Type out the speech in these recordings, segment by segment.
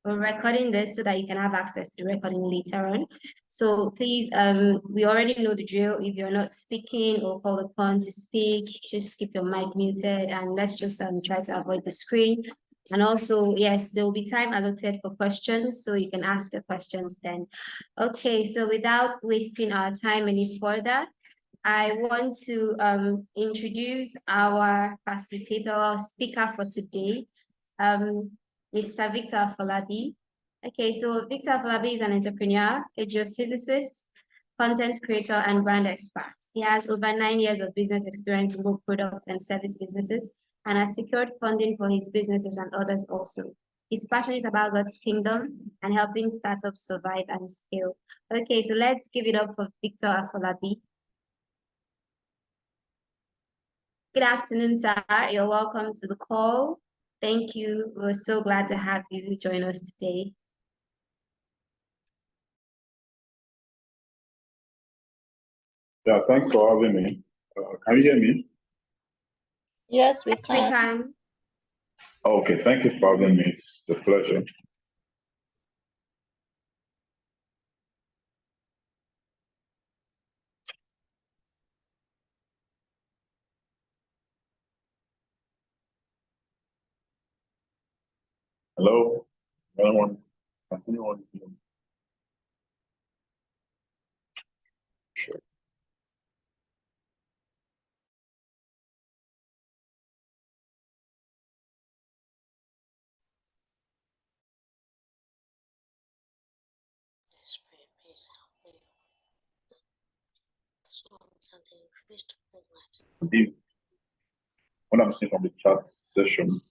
we're recording this so that you can have access to the recording later on. So please, we already know the drill. If you're not speaking or called upon to speak, just keep your mic muted and let's just try to avoid the screen. And also, yes, there will be time allotted for questions, so you can ask your questions then. Okay, so without wasting our time any further, I want to introduce our facilitator speaker for today, Mr. Victor Afolabi. Okay, so Victor Afolabi is an entrepreneur, a geophysicist, content creator, and brand expert. He has over 9 years of business experience in both product and service businesses and has secured funding for his businesses and others also. He's passionate about God's kingdom and helping startups survive and scale. Okay, so let's give it up for Victor Afolabi. Good afternoon, sir. You're welcome to the call. Thank you. We're so glad to have you join us today. Yeah, thanks for having me. Can you hear me? Yes, we can. We can. Okay, thank you for having me. It's a pleasure. Hello? Anyone? Can anyone hear me? Sure. Indeed, when I'm seeing from the chat session,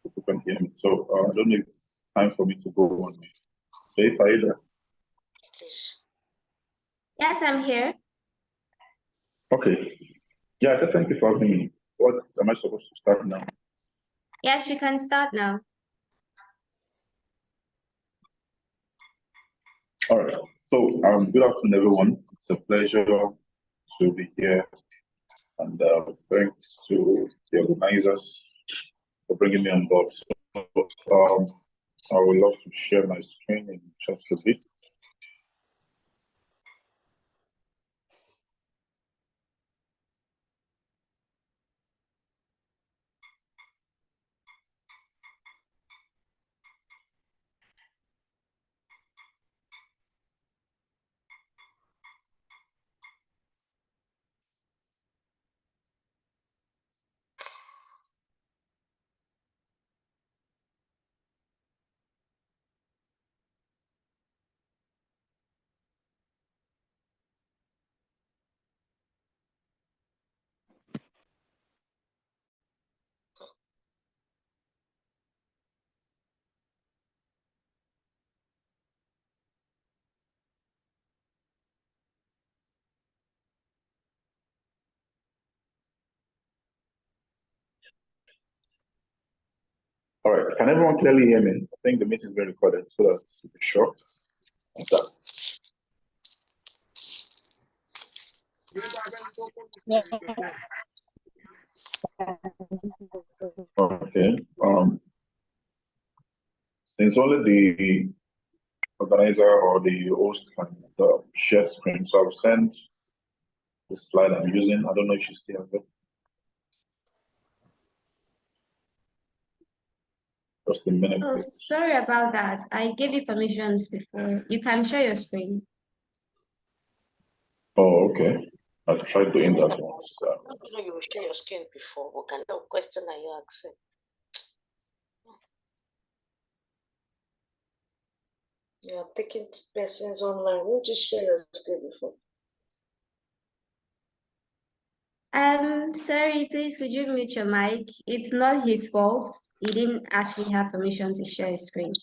people can hear me. So I don't know if it's time for me to go on. Say, are you there? Yes, I'm here. Okay. Yeah, so thank you for having me. What am I supposed to start now? Yes, you can start now. All right. So good afternoon, everyone. It's a pleasure to be here. And thanks to the organizers for bringing me on board. So, I would love to share my screen in just a bit. All right, can everyone clearly hear me? I think the meeting is being recorded, so that's super short. Yeah. Okay. Since only the organizer or the host can share screen, so I'll send the slide I'm using. I don't know if you see it. Just a minute. Oh, Please. sorry about that. I gave you permissions before. You can share your screen. Oh, okay. I'll try doing that once. You will share your screen before. What kind of question are you asking? You are taking persons online. Won't you share your screen before? Sorry, please could you mute your mic? It's not his fault. He didn't actually have permission to share his screen.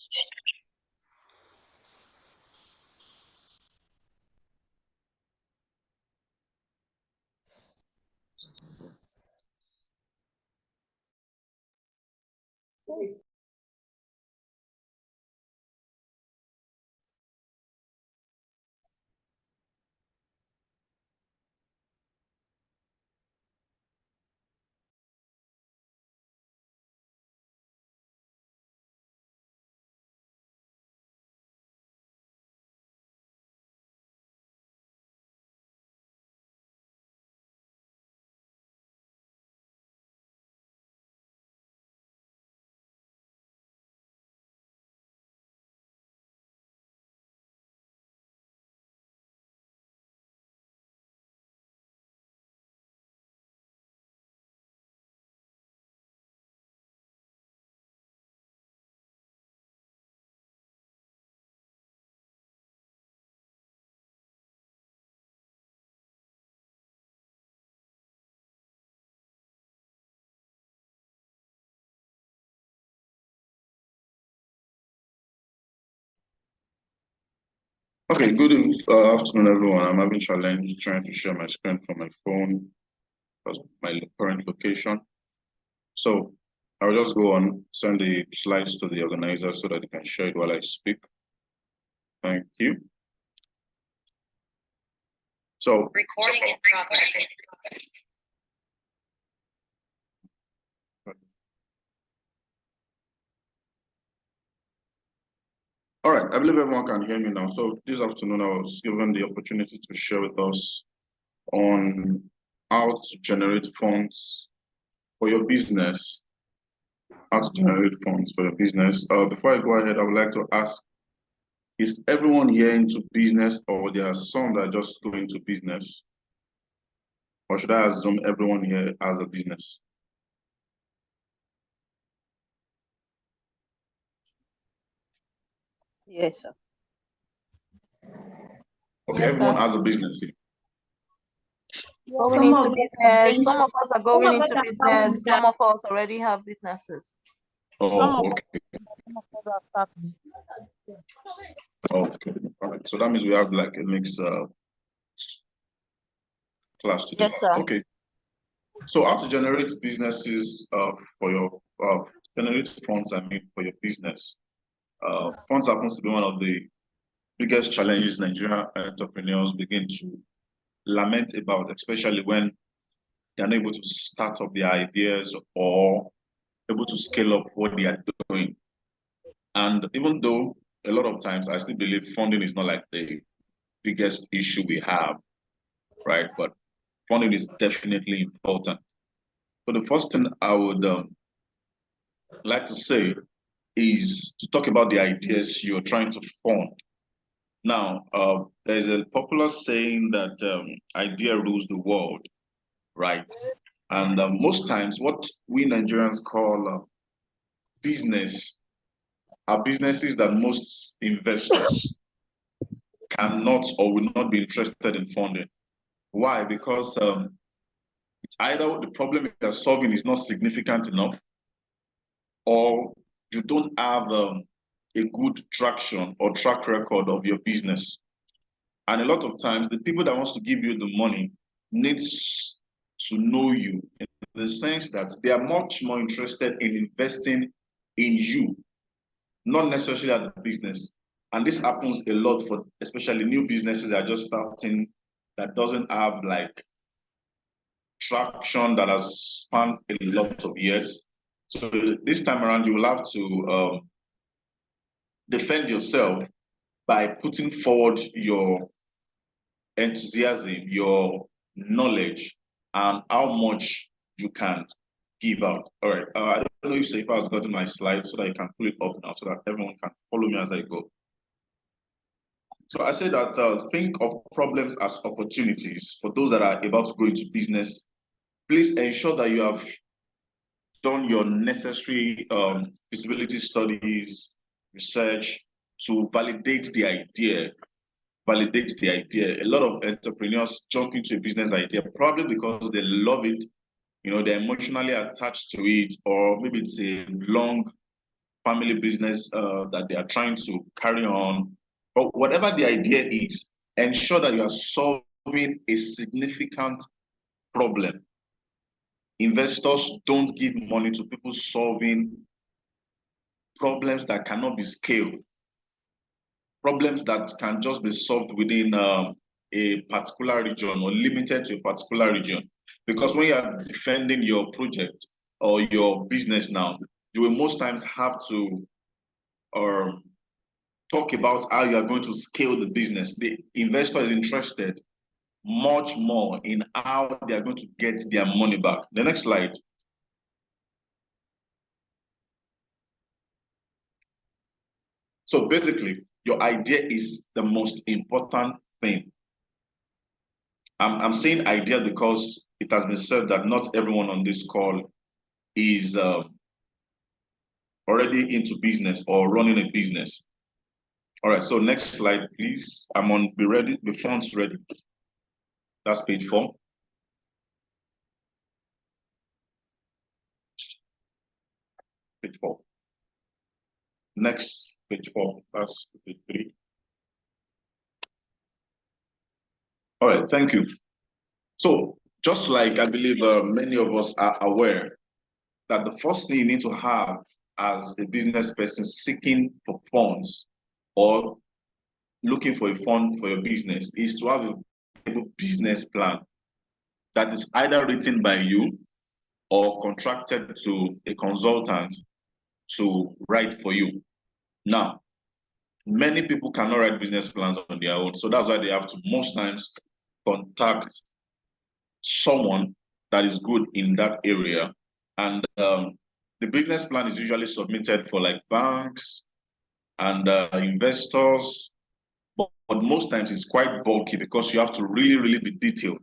Okay, good afternoon, everyone. I'm having challenge trying to share my screen from my phone because my current location. So I'll just go on, send the slides to the organizer so that they can share it while I speak. Thank you. So Recording in progress. all right, I believe everyone can hear me now. So this afternoon, I was given the opportunity to share with us on how to generate funds for your business. How to generate funds for your business. Before I go ahead, I would like to ask, is everyone here into business, or there are some that are just going into business? Or should I assume everyone here has a business? Yes, sir. Okay, Yes, everyone sir. has a business here. Going Some into of us are business. going Some to, of us are some going of us into are starting business. that. Some of us already have businesses. Oh, okay. Some of us are starting. Okay. All right. So that means we have like a mixed class today. Yes, sir. Okay. So how to generate businesses for your generate funds, I mean, for your business. Funds happens to be one of the biggest challenges Nigerian entrepreneurs begin to lament about, especially when they're unable to start up their ideas or able to scale up what they are doing. And even though a lot of times I still believe funding is not like the biggest issue we have, right? But funding is definitely important. So the first thing I would like to say is to talk about the ideas you're trying to fund. Now, there's a popular saying that idea rules the world, right? And most times, what we Nigerians call business are businesses that most investors cannot or will not be interested in funding. Why? Because it's either the problem you're solving is not significant enough, or you don't have a good traction or track record of your business. And a lot of times, the people that wants to give you the money needs to know you in the sense that they are much more interested in investing in you, not necessarily at the business. And this happens a lot for especially new businesses that are just starting, that doesn't have like traction that has spanned a lot of years. So this time around, you will have to defend yourself by putting forward your enthusiasm, your knowledge, and how much you can give out. All right. I don't know if Seifa has gotten my slide so that you can pull it up now so that everyone can follow me as I go. So I say that think of problems as opportunities for those that are about to go into business. Please ensure that you have done your necessary feasibility studies, research to validate the idea. Validate the idea. A lot of entrepreneurs jump into a business idea probably because they love it, you know, they're emotionally attached to it, or maybe it's a long family business that they are trying to carry on. But whatever the idea is, ensure that you are solving a significant problem. Investors don't give money to people solving problems that cannot be scaled, problems that can just be solved within a particular region or limited to a particular region. Because when you are defending your project or your business now, you will most times have to talk about how you are going to scale the business. The investor is interested much more in how they are going to get their money back. The next slide. So basically, your idea is the most important thing. I'm saying idea because it has been said that not everyone on this call is already into business or running a business. All right, so next slide, please. I'm on be ready, the fonts ready. That's page 4. Page 4. Next, page 4. That's page 3. All right, thank you. So just like I believe many of us are aware that the first thing you need to have as a business person seeking for funds or looking for a fund for your business is to have a business plan that is either written by you or contracted to a consultant to write for you. Now, many people cannot write business plans on their own, so that's why they have to most times contact someone that is good in that area. And the business plan is usually submitted for like banks and investors, but most times it's quite bulky because you have to really, really be detailed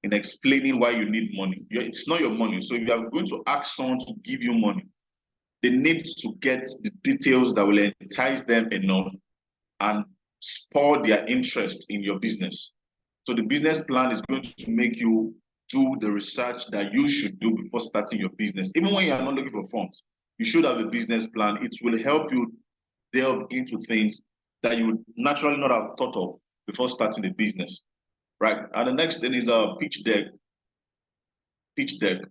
in explaining why you need money. It's not your money. So if you are going to ask someone to give you money, they need to get the details that will entice them enough and spur their interest in your business. So the business plan is going to make you do the research that you should do before starting your business. Even when you are not looking for funds, you should have a business plan. It will help you delve into things that you would naturally not have thought of before starting a business, right? And the next thing is a pitch deck. Pitch deck.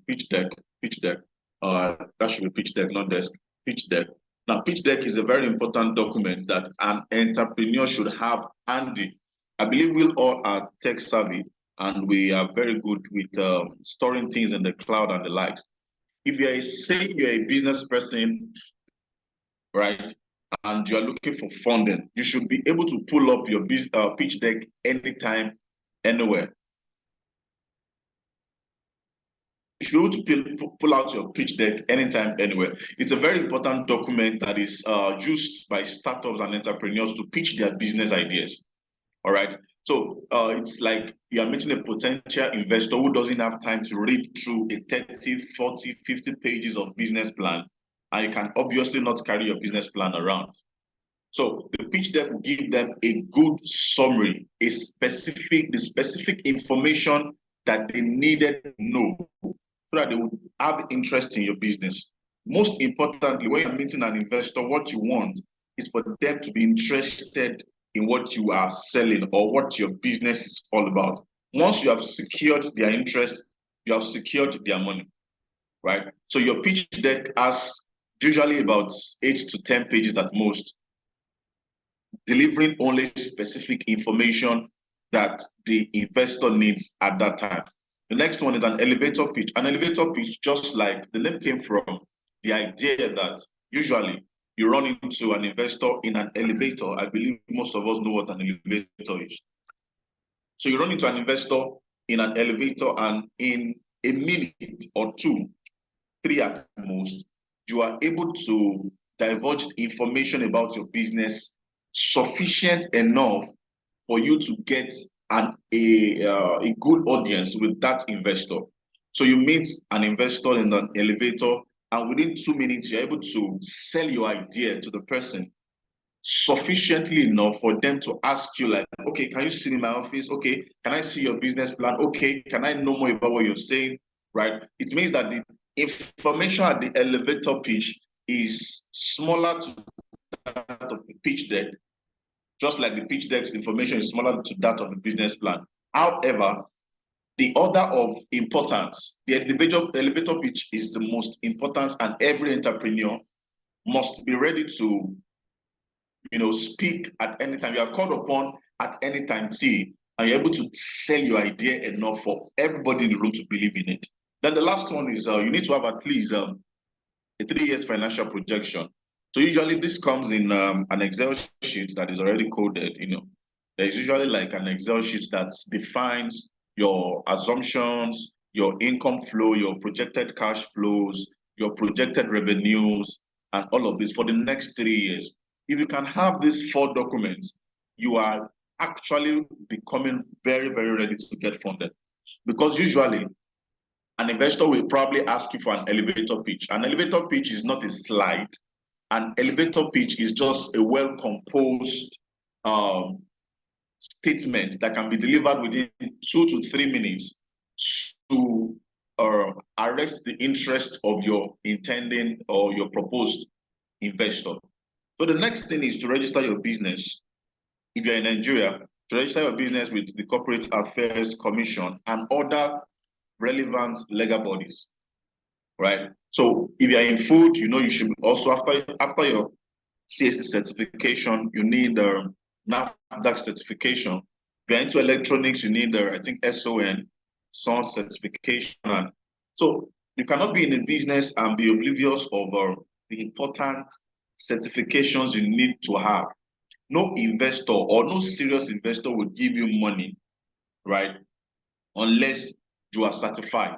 That should be pitch deck, not desk. Pitch deck. Now, pitch deck is a very important document that an entrepreneur should have handy. I believe we all are tech savvy and we are very good with storing things in the cloud and the likes. If you're a business person, right, and you're looking for funding, you should be able to pull up your pitch deck anytime, anywhere. You should be able to pull out your pitch deck anytime, anywhere. It's a very important document that is used by startups and entrepreneurs to pitch their business ideas. All right. So it's like you're meeting a potential investor who doesn't have time to read through a 30, 40, 50 pages of business plan, and you can obviously not carry your business plan around. So the pitch deck will give them a good summary, the specific information that they needed to know so that they would have interest in your business. Most importantly, when you're meeting an investor, what you want is for them to be interested in what you are selling or what your business is all about. Once you have secured their interest, you have secured their money, right? So your pitch deck has usually about 8 to 10 pages at most, delivering only specific information that the investor needs at that time. The next one is an elevator pitch. An elevator pitch, just like the name came from the idea that usually you run into an investor in an elevator. I believe most of us know what an elevator is. So you run into an investor in an elevator, and in a minute or two, 3 at most, you are able to divulge information about your business sufficient enough for you to get a good audience with that investor. So you meet an investor in an elevator, and within 2 minutes, you're able to sell your idea to the person sufficiently enough for them to ask you, like, okay, can you sit in my office? Okay, can I see your business plan? Okay, can I know more about what you're saying? Right? It means that the information at the elevator pitch is smaller to that of the pitch deck, just like the pitch deck's information is smaller to that of the business plan. However, the order of importance, the elevator pitch is the most important, and every entrepreneur must be ready to, speak at any time. You are called upon at any time, and you're able to sell your idea enough for everybody in the room to believe in it. Then the last one is you need to have at least a 3 years financial projection. So usually this comes in an Excel sheet that is already coded. There's usually like an Excel sheet that defines your assumptions, your income flow, your projected cash flows, your projected revenues, and all of this for the next 3 years. If you can have these 4 documents, you are actually becoming very, very ready to get funded. Because usually an investor will probably ask you for an elevator pitch. An elevator pitch is not a slide. An elevator pitch is just a well-composed statement that can be delivered within 2 to 3 minutes to arrest the interest of your intending or your proposed investor. So the next thing is to register your business. If you're in Nigeria, to register your business with the Corporate Affairs Commission and other relevant legal bodies, right? So if you're in food, you should also, after your CSC certification, you need the NAFDAC certification. If you're into electronics, you need the, I think, SON certification. And so you cannot be in a business and be oblivious of the important certifications you need to have. No investor or no serious investor will give you money, right, unless you are certified.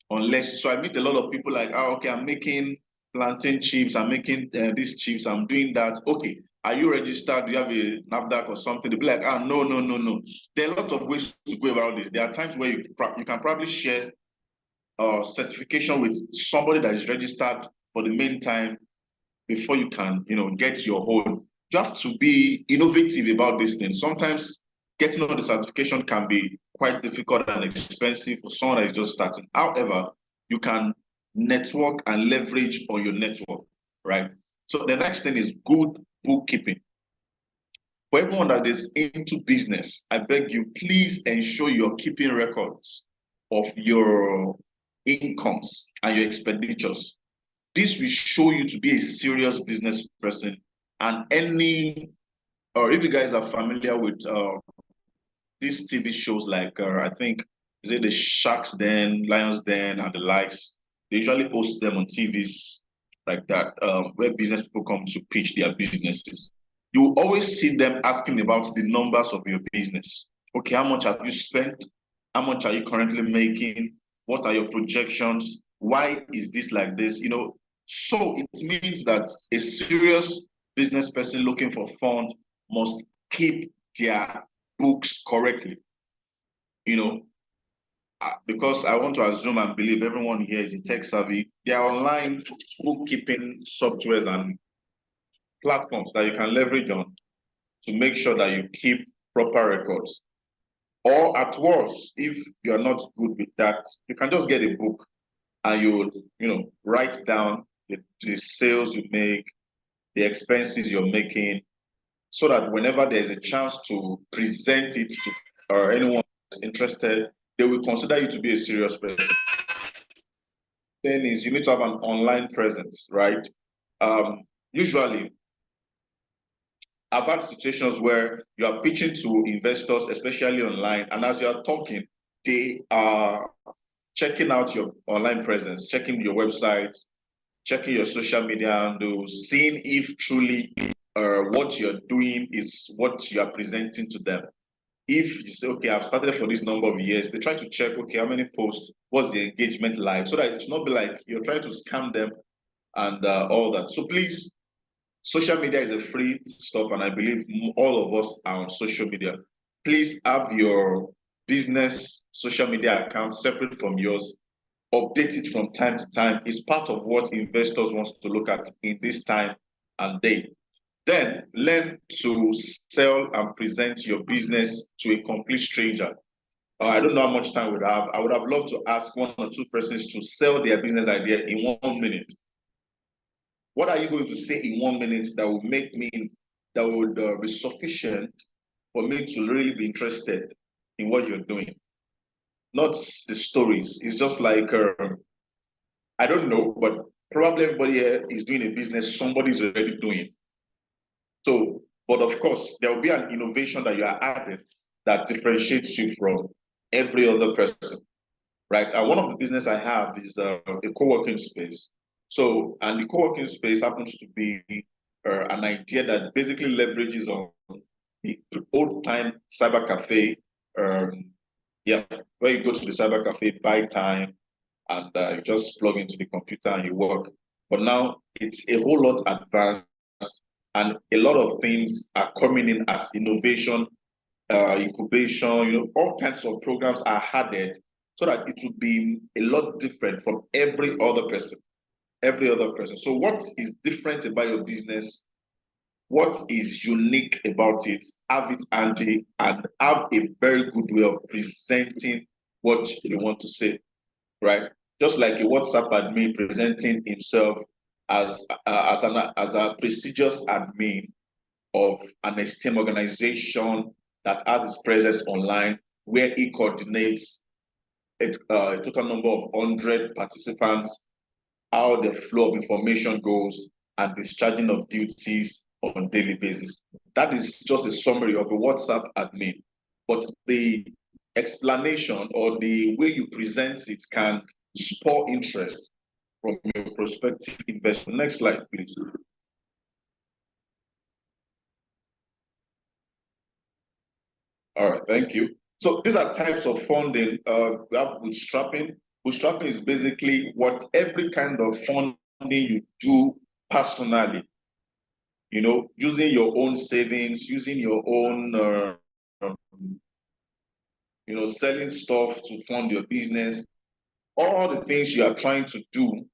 So I meet a lot of people like, okay, I'm making plantain chips, I'm making these chips, I'm doing that. Okay, are you registered? Do you have a NAFDAC or something? They'll be like, no. There are a lot of ways to go about this. There are times where you can probably share certification with somebody that is registered for the meantime before you can, get your hold. You have to be innovative about this thing. Sometimes getting all the certification can be quite difficult and expensive for someone that is just starting. However, you can network and leverage on your network, right? So the next thing is good bookkeeping. For everyone that is into business, I beg you, please ensure you're keeping records of your incomes and your expenditures. This will show you to be a serious business person. And or if you guys are familiar with these TV shows like, I think, is it the Sharks Den, Lions Den, and the likes? They usually post them on TVs like that, where business people come to pitch their businesses. You always see them asking about the numbers of your business. Okay, how much have you spent? How much are you currently making? What are your projections? Why is this like this? So it means that a serious business person looking for funds must keep their books correctly. Because I want to assume and believe everyone here is tech savvy, there are online bookkeeping softwares and platforms that you can leverage on to make sure that you keep proper records. Or at worst, if you're not good with that, you can just get a book and you write down the sales you make, the expenses you're making, so that whenever there's a chance to present it to or anyone that's interested, they will consider you to be a serious person. Then is you need to have an online presence, right? Usually, I've had situations where you are pitching to investors, especially online, and as you are talking, they are checking out your online presence, checking your website, checking your social media handles, seeing if truly what you're doing is what you are presenting to them. If you say, okay, I've started for this number of years, they try to check, okay, how many posts, what's the engagement like, so that it's not be like you're trying to scam them and all that. So please, social media is a free stuff, and I believe all of us are on social media. Please have your business social media account separate from yours. Update it from time to time. It's part of what investors want to look at in this time and day. Then learn to sell and present your business to a complete stranger. I don't know how much time we have. I would have loved to ask one or two persons to sell their business idea in 1 minute. What are you going to say in 1 minute that would be sufficient for me to really be interested in what you're doing? Not the stories. It's just like, I don't know, but probably everybody here is doing a business somebody's already doing. So, but of course, there will be an innovation that you are adding that differentiates you from every other person, right? And one of the business I have is a co-working space. So, and the co-working space happens to be an idea that basically leverages on the old-time cyber cafe. Where you go to the cyber cafe, buy time, and you just plug into the computer and you work. But now it's a whole lot advanced, and a lot of things are coming in as innovation, incubation, all kinds of programs are added so that it will be a lot different from every other person. So what is different about your business? What is unique about it? Have it handy and have a very good way of presenting what you want to say, right? Just like a WhatsApp admin presenting himself as a prestigious admin of an esteemed organization that has its presence online, where he coordinates a total number of 100 participants, how the flow of information goes, and discharging of duties on a daily basis. That is just a summary of a WhatsApp admin. But the explanation or the way you present it can spur interest from your prospective investor. Next slide, please. All right, thank you. So these are types of funding. We have bootstrapping. Bootstrapping is basically what every kind of funding you do personally. You know, using your own savings, using your own, selling stuff to fund your business. All the things you are trying to do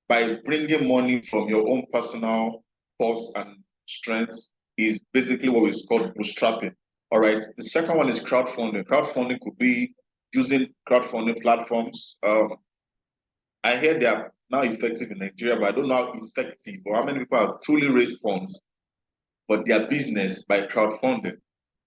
by bringing money from your own personal force and strength is basically what is called bootstrapping. All right. The second one is crowdfunding. Crowdfunding could be using crowdfunding platforms. I hear they are now effective in Nigeria, but I don't know how effective or how many people have truly raised funds for their business by crowdfunding.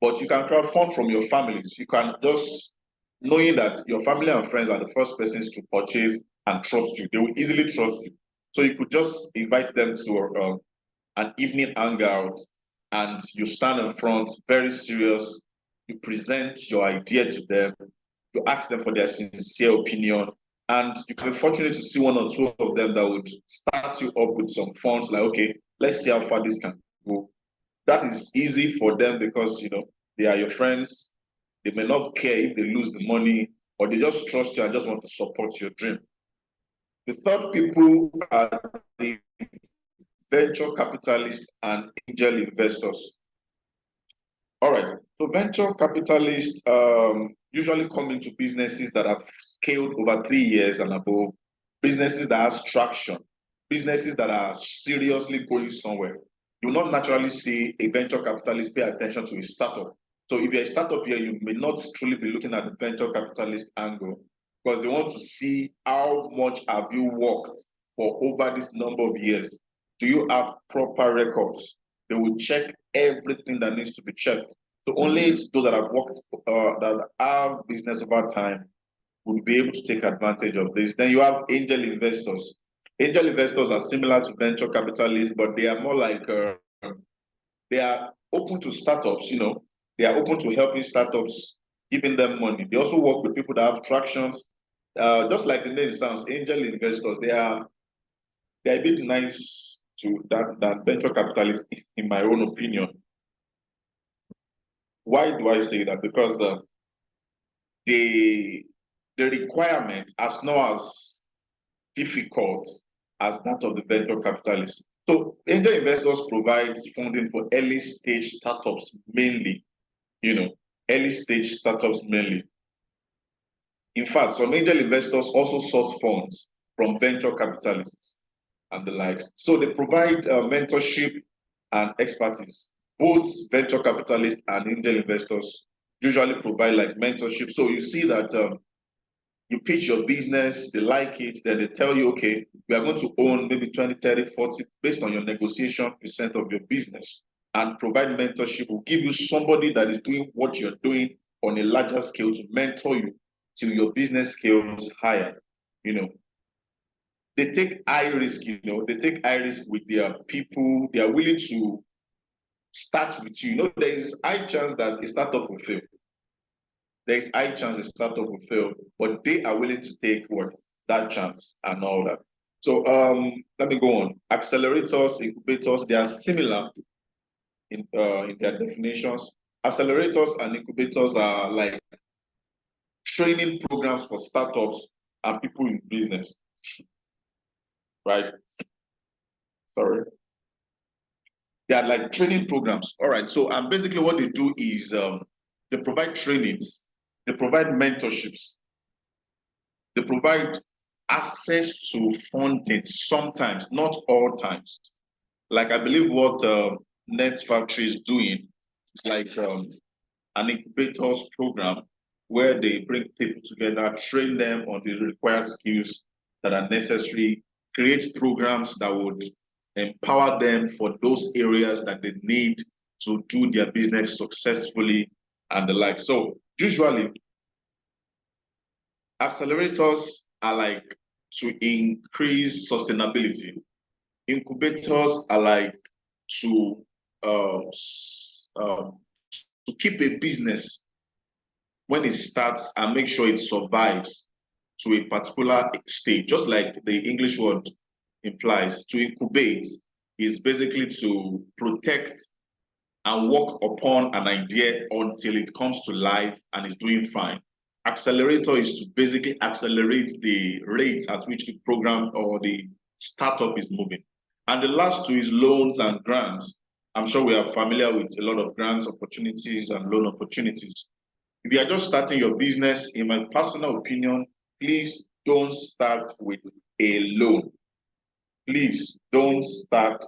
But you can crowdfund from your families. You can just knowing that your family and friends are the first persons to purchase and trust you. They will easily trust you. So you could just invite them to an evening hangout, and you stand in front, very serious. You present your idea to them. You ask them for their sincere opinion, and you can be fortunate to see one or two of them that would start you up with some funds. Like, okay, let's see how far this can go. That is easy for them because they are your friends. They may not care if they lose the money, or they just trust you and just want to support your dream. The third people are the venture capitalists and angel investors. All right, so venture capitalists usually come into businesses that have scaled over 3 years and above, businesses that have traction, businesses that are seriously going somewhere. You will not naturally see a venture capitalist pay attention to a startup. So if you're a startup here, you may not truly be looking at the venture capitalist angle because they want to see how much have you worked for over this number of years. Do you have proper records? They will check everything that needs to be checked. So only those that have worked, that have business over time will be able to take advantage of this. Then you have angel investors. Angel investors are similar to venture capitalists, but they are more like, they are open to startups, they are open to helping startups, giving them money. They also work with people that have tractions. Just like the name sounds, angel investors, they're a bit nice to than venture capitalists, in my own opinion. Why do I say that? Because the requirement is not as difficult as that of the venture capitalists. So angel investors provide funding for early stage startups mainly, early stage startups mainly. In fact, some angel investors also source funds from venture capitalists and the likes. So they provide mentorship and expertise. Both venture capitalists and angel investors usually provide like mentorship. So you see that you pitch your business, they like it, then they tell you, okay, we are going to own maybe 20, 30, 40, based on your negotiation percent of your business, and provide mentorship. Will give you somebody that is doing what you're doing on a larger scale to mentor you till your business scales higher. They take high risk, they take high risk with their people. They are willing to start with you. There is high chance that a startup will fail. There is high chance a startup will fail, but they are willing to take that chance and all that. So let me go on. Accelerators, incubators, they are similar in their definitions. Accelerators and incubators are like training programs for startups and people in business. Right? Sorry. They are like training programs. All right. So basically what they do is they provide trainings, they provide mentorships, they provide access to funding sometimes, not all times. Like I believe what Net Factory is doing, like an incubators program where they bring people together, train them on the required skills that are necessary, create programs that would empower them for those areas that they need to do their business successfully and the like. So usually, accelerators are like to increase sustainability. Incubators are like to to keep a business when it starts and make sure it survives to a particular stage, just like the English word implies. To incubate is basically to protect and work upon an idea until it comes to life and is doing fine. Accelerator is to basically accelerate the rate at which the program or the startup is moving. And the last two is loans and grants. I'm sure we are familiar with a lot of grants opportunities and loan opportunities. If you are just starting your business, in my personal opinion, please don't start with a loan. Please don't start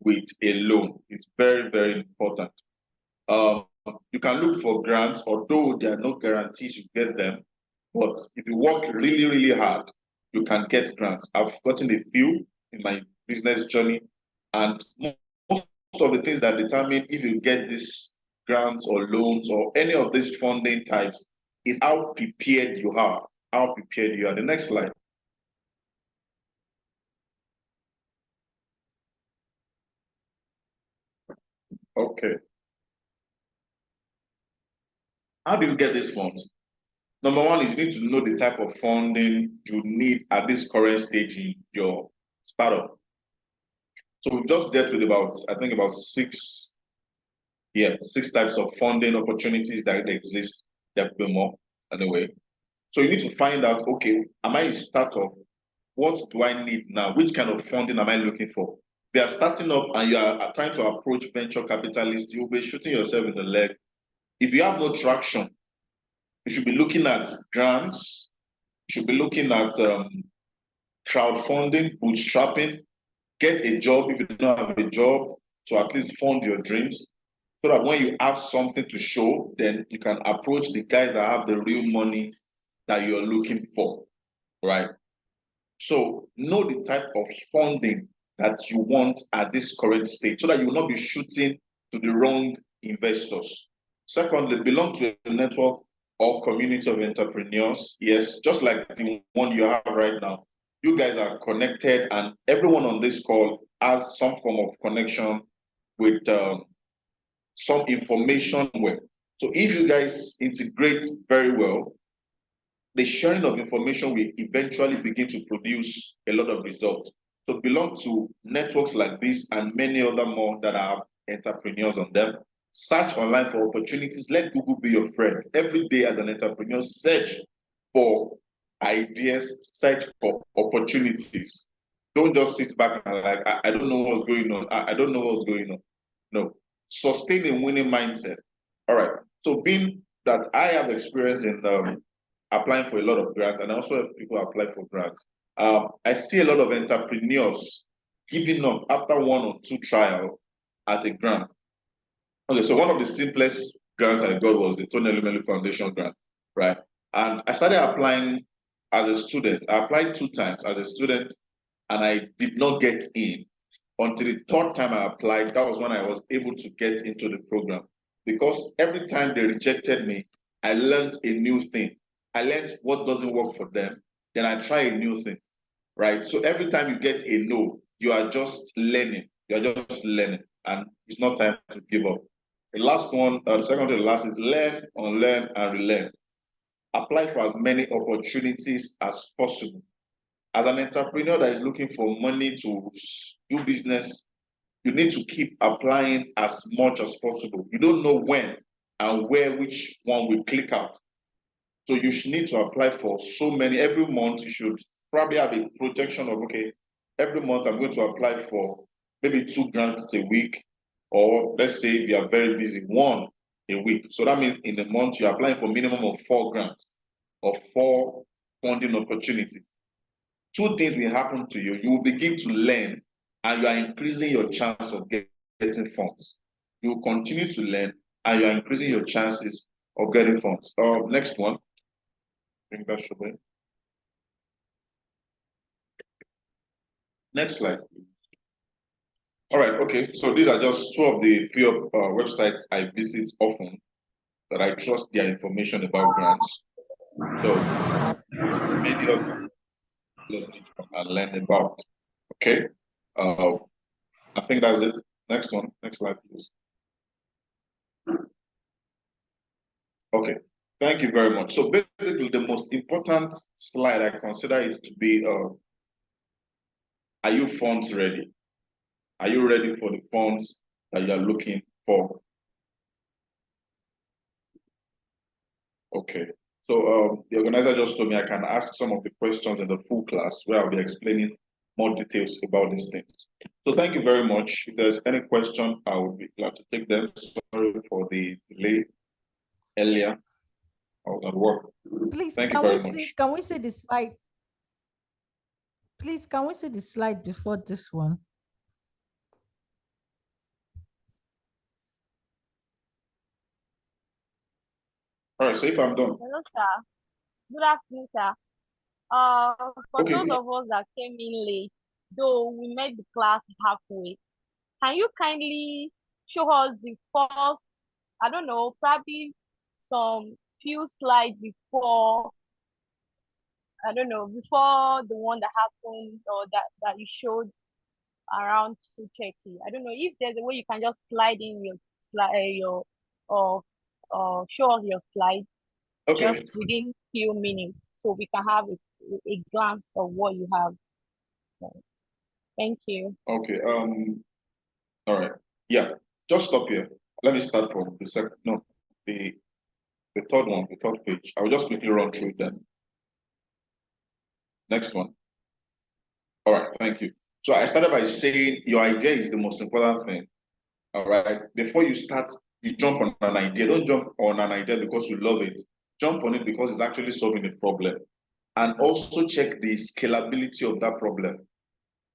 with a loan. It's very, very important. You can look for grants, although there are no guarantees you get them. But if you work really, really hard, you can get grants. I've gotten a few in my business journey, and most of the things that determine if you get these grants or loans or any of these funding types is how prepared you are. How prepared you are. The next slide. Okay. How do you get these funds? Number one is you need to know the type of funding you need at this current stage in your startup. So we've just dealt with about, I think about six types of funding opportunities that exist. There could be more anyway. So you need to find out, okay, am I a startup? What do I need now? Which kind of funding am I looking for? If you are starting up and you are trying to approach venture capitalists, you'll be shooting yourself in the leg. If you have no traction, you should be looking at grants, you should be looking at crowdfunding, bootstrapping, get a job if you don't have a job to at least fund your dreams, so that when you have something to show, then you can approach the guys that have the real money that you're looking for, right? So know the type of funding that you want at this current stage so that you will not be shooting to the wrong investors. Secondly, belong to a network or community of entrepreneurs. Yes, just like the one you have right now. You guys are connected, and everyone on this call has some form of connection with some information. So if you guys integrate very well, the sharing of information will eventually begin to produce a lot of results. So belong to networks like this and many other more that have entrepreneurs on them. Search online for opportunities. Let Google be your friend. Every day as an entrepreneur, search for ideas, search for opportunities. Don't just sit back and like, I don't know what's going on. I don't know what's going on. No. Sustain a winning mindset. All right. So being that I have experience in applying for a lot of grants, and I also help people apply for grants. I see a lot of entrepreneurs giving up after one or two trials at a grant. Okay, so one of the simplest grants I got was the Tony Elumelu Foundation grant, right? And I started applying as a student. I applied 2 times as a student, and I did not get in until the 3rd time I applied. That was when I was able to get into the program, because every time they rejected me, I learned a new thing. I learned what doesn't work for them, then I try a new thing, right? So every time you get a no, you are just learning. You're just learning, and it's not time to give up. The last one, the second to the last is learn, unlearn, and relearn. Apply for as many opportunities as possible. As an entrepreneur that is looking for money to do business, you need to keep applying as much as possible. You don't know when and where which one will click out. So you should need to apply for so many. Every month, you should probably have a projection of, okay, every month I'm going to apply for maybe 2 grants a week, or let's say if you are very busy, 1 a week. So that means in a month, you're applying for minimum of 4 grants or 4 funding opportunities. 2 things will happen to you. You will begin to learn, and you are increasing your chance of getting funds. You will continue to learn, and you are increasing your chances of getting funds. Next one. Bring that should be. Next slide. All right, okay. So these are just 2 of the few websites I visit often. that I trust their information about grants. So many of them and learn about. Okay. I think that's it. Next one. Next slide, please. Okay. Thank you very much. So basically, the most important slide I consider it to be: are you funds ready? Are you ready for the funds that you are looking for? Okay. So the organizer just told me I can ask some of the questions in the full class where I'll be explaining more details about these things. So thank you very much. If there's any question, I would be glad to take them. Sorry for the delay earlier. I was at work. Please, Thank you very much. can we see the slide? Please, can we see the slide before this one? All right, so if I'm done. Hello, sir. Good afternoon, sir. For Okay. those of us that came in late, though we made the class halfway, can you kindly show us the first, I don't know, probably some few slides before, I don't know, before the one that happened or that you showed around 2:30. I don't know if there's a way you can just slide in your slide, show us your slide Okay. just within few minutes so we can have a glance of what you have. Thank you. Okay. All right. Yeah. Just stop here. Let me start from the second. No, the third one, the third page. I will just quickly run through them. Next one. All right. Thank you. So I started by saying your idea is the most important thing. All right. Before you start, you jump on an idea. Don't jump on an idea because you love it. Jump on it because it's actually solving a problem. And also check the scalability of that problem.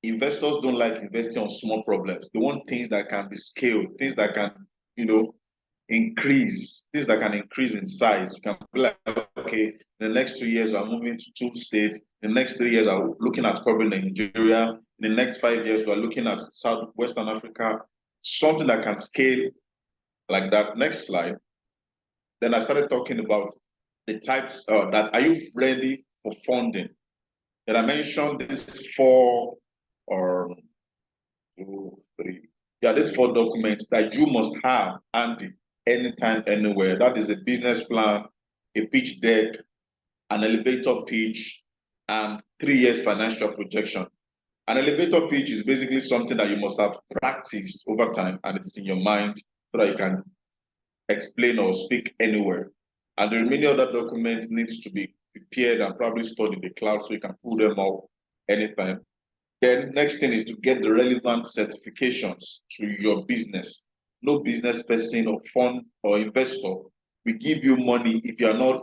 Investors don't like investing on small problems. They want things that can be scaled, things that can, increase, things that can increase in size. You can be like, okay, in the next 2 years, I'm moving to 2 states. In the next 3 years, I'm looking at probably Nigeria. In the next 5 years, we're looking at Southwestern Africa, something that can scale like that. Next slide. Then I started talking about the types that are you ready for funding? And I mentioned these 4 or 2, 3. Yeah, these 4 documents that you must have handy anytime, anywhere. That is a business plan, a pitch deck, an elevator pitch, and 3 years financial projection. An elevator pitch is basically something that you must have practiced over time and it's in your mind so that you can explain or speak anywhere. And the remaining other documents needs to be prepared and probably stored in the cloud so you can pull them out anytime. Then next thing is to get the relevant certifications to your business. No business person or fund or investor will give you money if you are not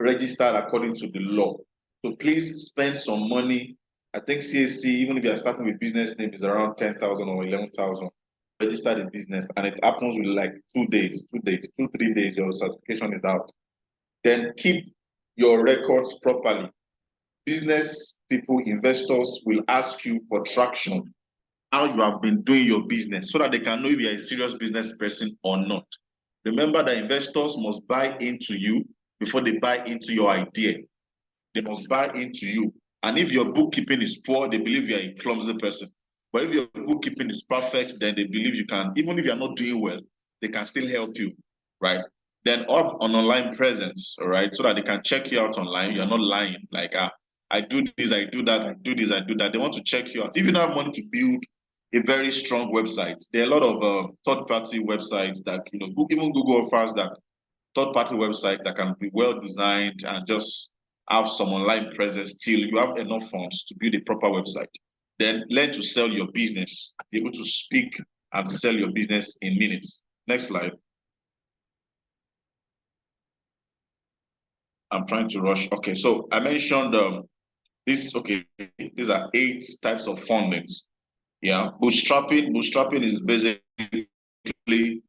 registered according to the law. So please spend some money. I think CAC, even if you are starting with business name, is around 10,000 or 11,000. Register the business, and it happens with like 2 days, 3 days, your certification is out. Then keep your records properly. Business people, investors will ask you for traction, how you have been doing your business, so that they can know if you're a serious business person or not. Remember that investors must buy into you before they buy into your idea. They must buy into you. And if your bookkeeping is poor, they believe you're a clumsy person. But if your bookkeeping is perfect, then they believe you can, even if you're not doing well, they can still help you, right? Then up on online presence, all right, so that they can check you out online. You're not lying, like, I do this, I do that, I do this, I do that. They want to check you out. If you don't have money to build a very strong website, there are a lot of third-party websites that, even Google offers that third-party website that can be well designed and just have some online presence till you have enough funds to build a proper website. Then learn to sell your business, be able to speak and sell your business in minutes. Next slide. I'm trying to rush. Okay, so I mentioned this. Okay, these are 8 types of fundings. Yeah, bootstrapping is basically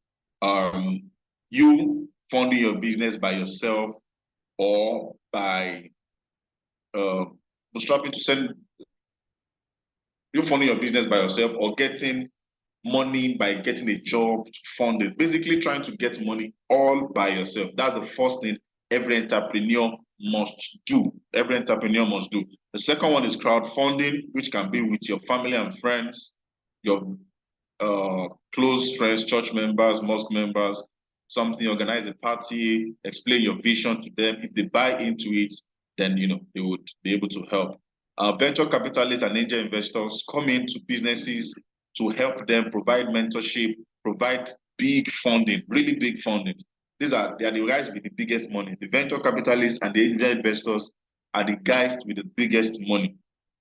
you funding your business by yourself or by bootstrapping to send you funding your business by yourself or getting money by getting a job to fund it. Basically trying to get money all by yourself. That's the first thing every entrepreneur must do. Every entrepreneur must do. The second one is crowdfunding, which can be with your family and friends, your close friends, church members, mosque members, something, organize a party, explain your vision to them. If they buy into it, then they would be able to help. Venture capitalists and angel investors come into businesses to help them, provide mentorship, provide big funding, really big funding. They are the guys with the biggest money. The venture capitalists and the angel investors are the guys with the biggest money,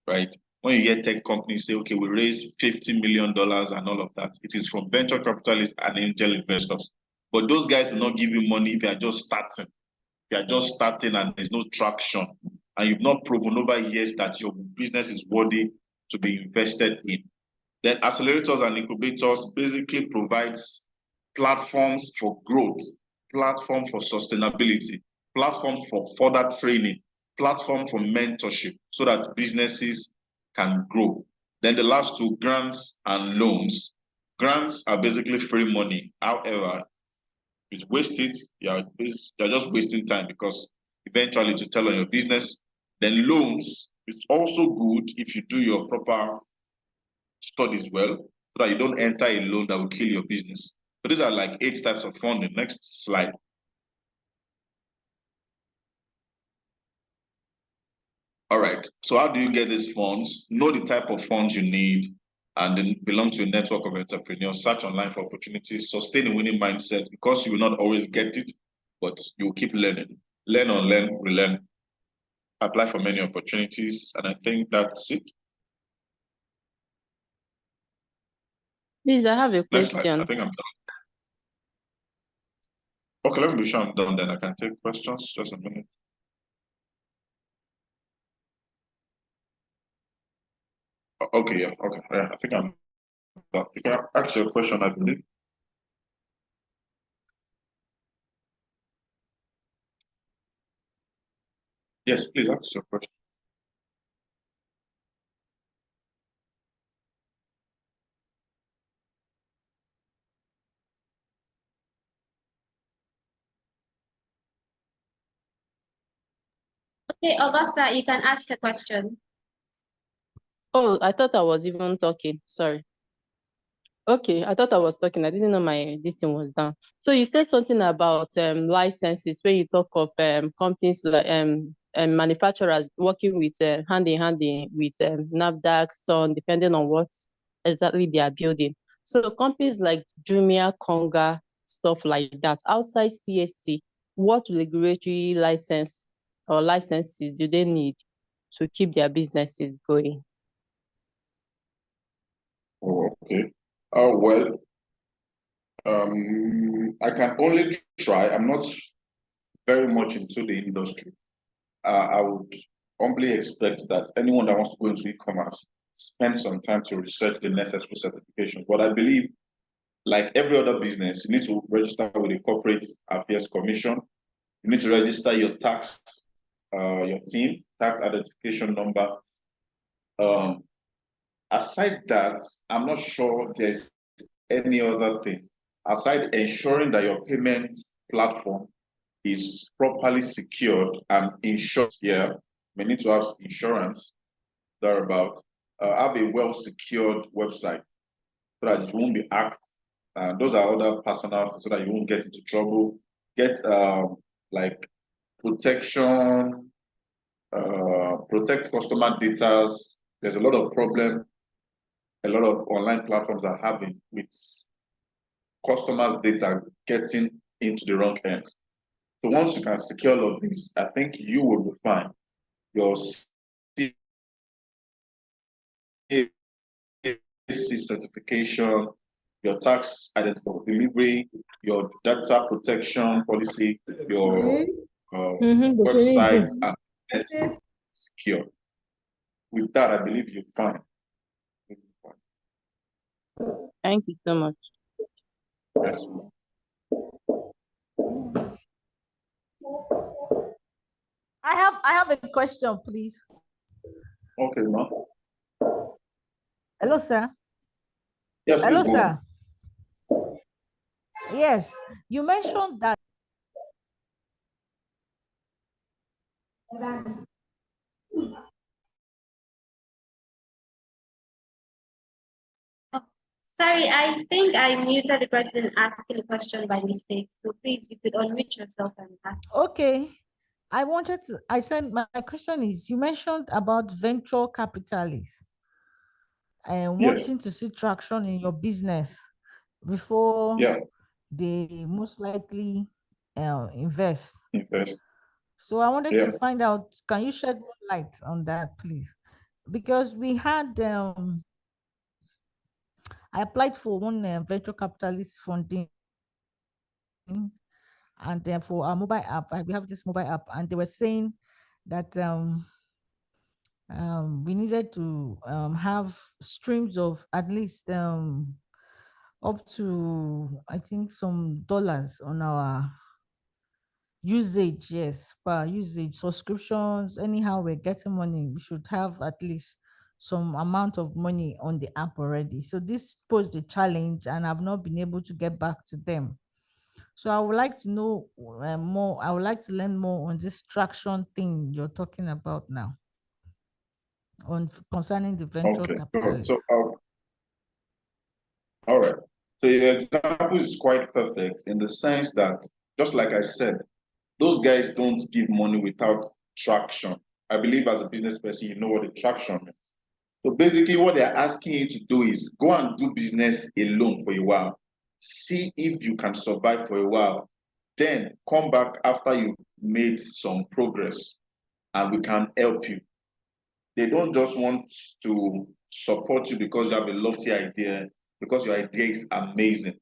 right? When you hear tech companies say, okay, we raised $50 million and all of that, it is from venture capitalists and angel investors. But those guys will not give you money if you are just starting. If you are just starting and there's no traction, and you've not proven over years that your business is worthy to be invested in. Then accelerators and incubators basically provides platforms for growth, platforms for sustainability, platforms for further training, platform for mentorship, so that businesses can grow. Then the last two, grants and loans. Grants are basically free money. However, if you waste it, you're just wasting time, because eventually to tell on your business. Then loans, it's also good if you do your proper studies well, so that you don't enter a loan that will kill your business. So these are like 8 types of funding. Next slide. All right, so how do you get these funds? Know the type of funds you need, and then belong to a network of entrepreneurs. Search online for opportunities. Sustain a winning mindset, because you will not always get it, but you will keep learning. Learn, unlearn, relearn. Apply for many opportunities, and I think that's it. Please, I have a Next slide. I question. think I'm done. Okay, let me be sure I'm done, then I can take questions. Just a minute. Okay, yeah, okay. Yeah, I think I'm done. You can ask your question, I believe. Yes, please ask your question. Okay, Augusta, you can ask a question. Oh, I thought I was even talking. Sorry. Okay, I thought I was talking. I didn't know my this thing was down. So you said something about licenses when you talk of companies like manufacturers working with hand in hand with NAFDAC, SON, depending on what exactly they are building. So companies like Jumia, Konga, stuff like that, outside CSC, what regulatory license or licenses do they need to keep their businesses going? Oh, okay. Well, I can only try. I'm not very much into the industry. I would humbly expect that anyone that wants to go into e-commerce spend some time to research the necessary certifications. But I believe, like every other business, you need to register with the Corporate Affairs Commission. You need to register your tax, your team, tax identification number. Aside that, I'm not sure there's any other thing. Aside ensuring that your payment platform is properly secured and insured, yeah, we need to have insurance thereabout. Have a well-secured website so that it won't be hacked. Those are other personal, so that you won't get into trouble. Get like protection, protect customer data. There's a lot of problem a lot of online platforms are having with customers' data getting into the wrong hands. So once you can secure all of this, I think you will be fine. Your CAC certification, your tax identification delivery, your data protection policy, your websites are secure. With that, I believe you're fine. Thank you so much. Yes. I have a question, please. Okay, ma'am. Hello, sir. Yes, please Hello, go on. sir. Yes, you mentioned that. Sorry, I think I muted the person asking the question by mistake. So please, you could unmute yourself and ask. Okay. I said my question is, you mentioned about venture capitalists and Yes, wanting to see traction in your business before yeah, they most likely invest. invest. So I wanted Yeah, to find out, can you shed more light on that, please? Because we had, I applied for one venture capitalist funding, and for our mobile app, we have this mobile app, and they were saying that we needed to have streams of at least up to, I think, some dollars on our usage. Yes, per usage, subscriptions, anyhow we're getting money, we should have at least some amount of money on the app already. So this posed a challenge, and I've not been able to get back to them. So I would like to know more. I would like to learn more on this traction thing you're talking about now, concerning the venture okay. capitalists. All right. So your example is quite perfect in the sense that, just like I said, those guys don't give money without traction. I believe as a business person, you know what the traction is. So basically, what they're asking you to do is go and do business alone for a while. See if you can survive for a while. Then come back after you made some progress and we can help you. They don't just want to support you because you have a lofty idea, because your idea is amazing,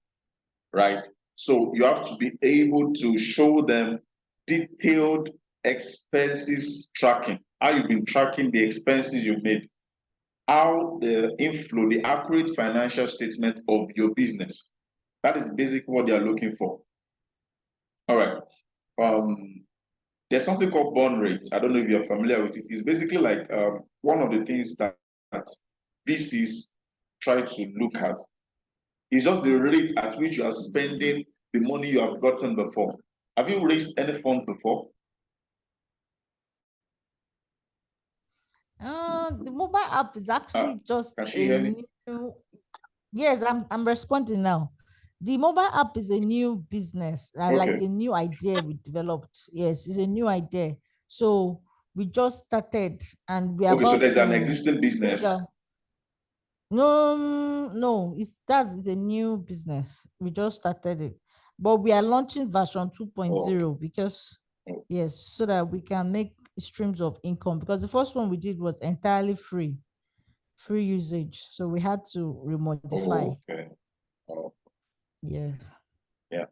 right? So you have to be able to show them detailed expenses tracking, how you've been tracking the expenses you made, how the inflow, the accurate financial statement of your business. That is basically what they are looking for. All right. There's something called burn rate. I don't know if you're familiar with it. It's basically like one of the things that VCs try to look at. It's just the rate at which you are spending the money you have gotten before. Have you raised any fund before? The mobile app is actually just Can she a hear me? new. Yes, I'm responding now. The mobile app is a new business, like Okay. a new idea we developed. Yes, it's a new idea. So we just started, and we're Okay, so about there's an to existing bring business. a. No, no, it's a new business. We just started it, but we are launching version 2.0 Oh, because, oh, yes, so that we can make streams of income, because the first one we did was entirely free usage. So we had to remodify. okay. Oh, Yes. yeah.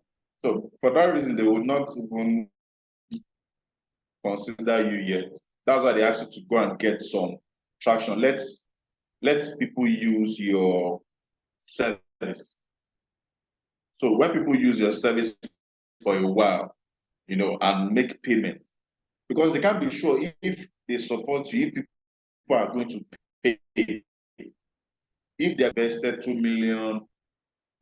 So for that reason, they would not even consider you yet. That's why they asked you to go and get some traction. Let people use your service. So when people use your service for a while, and make payment, because they can't be sure if they support you, if people are going to pay. If they invested 2 million